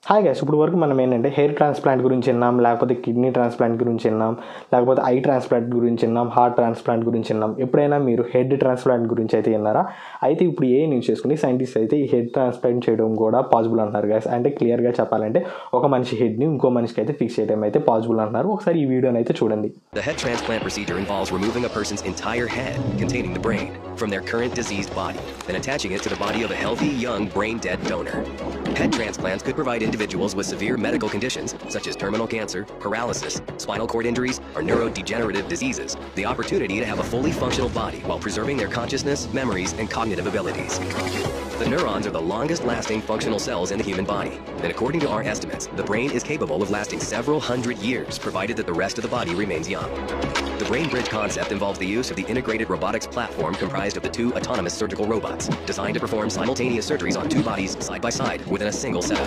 Hi guys, ఇప్పుడు వరకు మనం ఏంటంటే హెయిర్ ట్రాన్స్ప్లాంట్ గురించి విన్నాం, లేకపోతే కిడ్నీ ట్రాన్స్ప్లాంట్ గురించి విన్నాం, లేకపోతే ఐ ట్రాన్స్ప్లాంట్ గురించి విన్నాం, హార్ట్ ట్రాన్స్ప్లాంట్ గురించి విన్నాం. ఎప్పుడైనా మీరు హెడ్ ట్రాన్స్ప్లాంట్ గురించి అయితే విన్నారా? అయితే ఇప్పుడు యూజ్ చేసుకుని సైంటిస్ట్ అయితే ఈ హెడ్ ట్రాన్స్ప్లాంట్ చేయడం కూడా పాసిబుల్ అంటున్నారు గైస్. అంటే క్లియర్గా చెప్పాలంటే ఒక మనిషి హెడ్ని ఇంకో మనిషికి అయితే ఫిక్స్ చేయడం అయితే పాసిబుల్ అంటున్నారు. ఒకసారి ఈ వీడియోని అయితే చూడండి. The head transplant procedure involves removing a person's entire head containing the brain from their current diseased body and attaching it to the body of a healthy, young, brain-dead donor. Head transplants could provide individuals with severe medical conditions such as terminal cancer, paralysis, spinal cord injuries, or neurodegenerative diseases the opportunity to have a fully functional body while preserving their consciousness, memories, and cognitive abilities. The neurons are the longest-lasting functional cells in the human body, and according to our estimates, the brain is capable of lasting several hundred years provided that the rest of the body remains young. The Brain Bridge concept involves the use of the integrated robotics platform comprised of the 2 autonomous surgical robots, designed to perform simultaneous surgeries on 2 bodies side by side within a single setup.